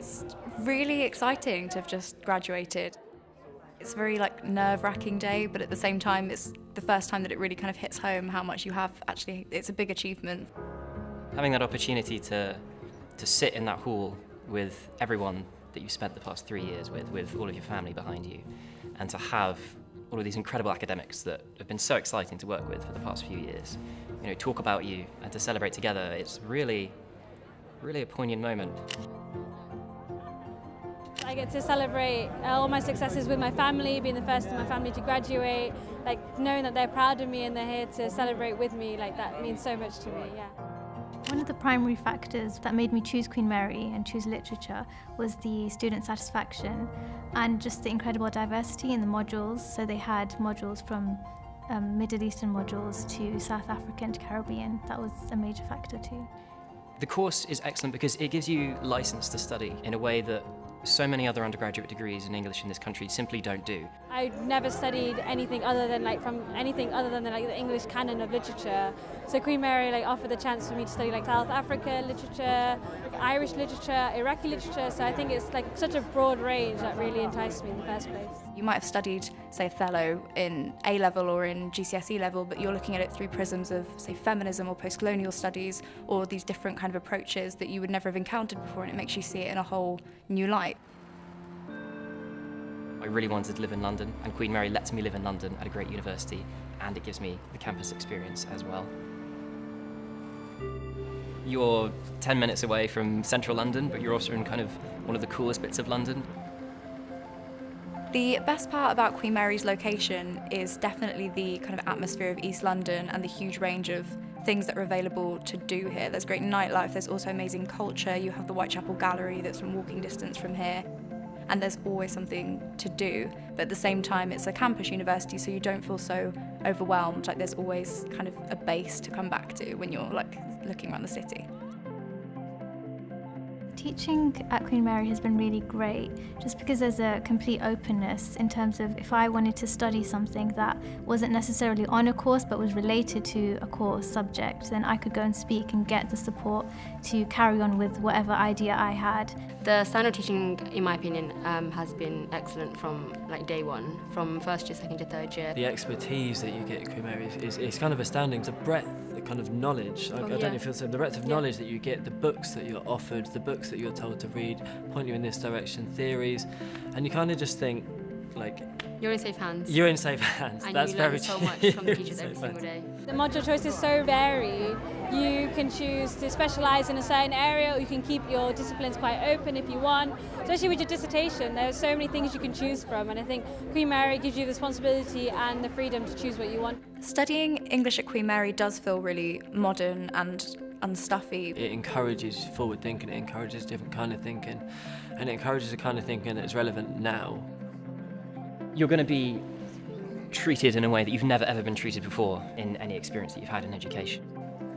It's really exciting to have just graduated. It's a very nerve-wracking day, but at the same time it's the first time that it really kind of hits home how much you have actually. It's a big achievement. Having that opportunity to sit in that hall with everyone that you've spent the past 3 years with all of your family behind you, and to have all of these incredible academics that have been so exciting to work with for the past few years, talk about you and to celebrate together, it's really, really a poignant moment. I get to celebrate all my successes with my family, being the first in my family to graduate, knowing that they're proud of me and they're here to celebrate with me, that means so much to me, yeah. One of the primary factors that made me choose Queen Mary and choose literature was the student satisfaction and just the incredible diversity in the modules. So they had modules from Middle Eastern modules to South African to Caribbean. That was a major factor too. The course is excellent because it gives you license to study in a way that so many other undergraduate degrees in English in this country simply don't do. I never studied anything other than the English canon of literature. So Queen Mary offered the chance for me to study South Africa literature, Irish literature, Iraqi literature. So I think it's such a broad range that really enticed me in the first place. You might have studied, say, Othello in A-level or in GCSE level, but you're looking at it through prisms of, say, feminism or post-colonial studies, or these different kind of approaches that you would never have encountered before, and it makes you see it in a whole new light. I really wanted to live in London, and Queen Mary lets me live in London at a great university, and it gives me the campus experience as well. You're 10 minutes away from central London, but you're also in kind of one of the coolest bits of London. The best part about Queen Mary's location is definitely the kind of atmosphere of East London and the huge range of things that are available to do here. There's great nightlife, there's also amazing culture. You have the Whitechapel Gallery that's from walking distance from here, and there's always something to do. But at the same time, it's a campus university, so you don't feel so overwhelmed. There's always kind of a base to come back to when you're looking around the city. Teaching at Queen Mary has been really great just because there's a complete openness in terms of if I wanted to study something that wasn't necessarily on a course but was related to a course subject, then I could go and speak and get the support to carry on with whatever idea I had. The standard teaching, in my opinion, has been excellent from day one, from first year, second year, third year. The expertise that you get at Queen Mary is kind of astounding. The breadth, the kind of knowledge. I don't know if you'll say the breadth of knowledge that you get, the books that you're offered, the books that you're told to read, point you in this direction, theories, and you kind of just think, you're in safe hands. You're in safe hands. And that's you very learn so much from the teachers every single day. The module choice is so varied. You can choose to specialise in a certain area, or you can keep your disciplines quite open if you want. Especially with your dissertation, there are so many things you can choose from, and I think Queen Mary gives you the responsibility and the freedom to choose what you want. Studying English at Queen Mary does feel really modern and unstuffy. It encourages forward thinking, it encourages different kind of thinking, and it encourages the kind of thinking that is relevant now. You're going to be treated in a way that you've never ever been treated before in any experience that you've had in education.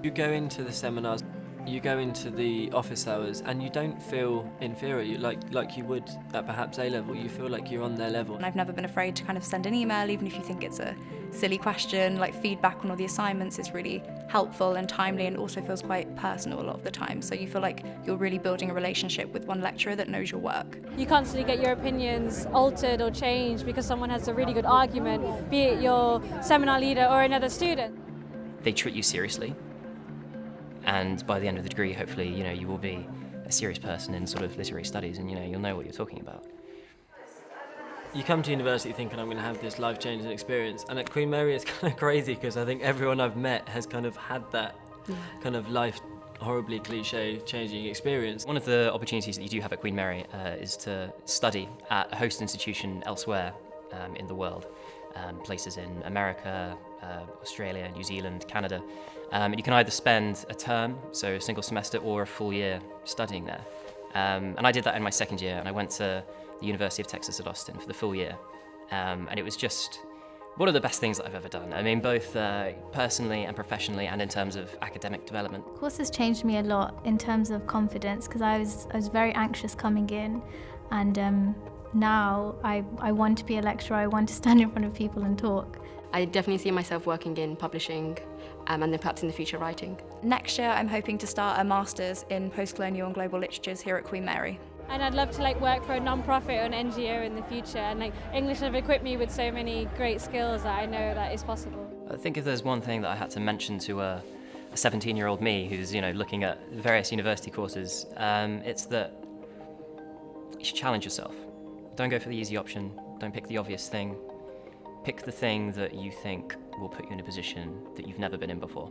You go into the seminars, you go into the office hours, and you don't feel inferior like you would at perhaps A-level. You feel like you're on their level. And I've never been afraid to kind of send an email, even if you think it's a silly question. Feedback on all the assignments is really helpful and timely, and also feels quite personal a lot of the time. So you feel like you're really building a relationship with one lecturer that knows your work. You constantly get your opinions altered or changed because someone has a really good argument, be it your seminar leader or another student. They treat you seriously, and by the end of the degree, hopefully, you will be a serious person in sort of literary studies, and you'll know what you're talking about. You come to university thinking I'm going to have this life-changing experience, and at Queen Mary it's kind of crazy because I think everyone I've met has kind of had that kind of life, horribly cliche-changing experience. One of the opportunities that you do have at Queen Mary is to study at a host institution elsewhere in the world, places in America, Australia, New Zealand, Canada. And you can either spend a term, so a single semester, or a full year studying there. And I did that in my second year, and I went to the University of Texas at Austin for the full year. And it was just one of the best things that I've ever done. I mean, both personally and professionally, and in terms of academic development. The course has changed me a lot in terms of confidence because I was very anxious coming in, and now I want to be a lecturer. I want to stand in front of people and talk. I definitely see myself working in publishing and then perhaps in the future writing. Next year, I'm hoping to start a master's in post-colonial and global literatures here at Queen Mary. And I'd love to like work for a non-profit or an NGO in the future. And like English have equipped me with so many great skills that I know that is possible. I think if there's one thing that I had to mention to a 17-year-old me who's looking at various university courses, it's that you should challenge yourself. Don't go for the easy option. Don't pick the obvious thing. Pick the thing that you think will put you in a position that you've never been in before.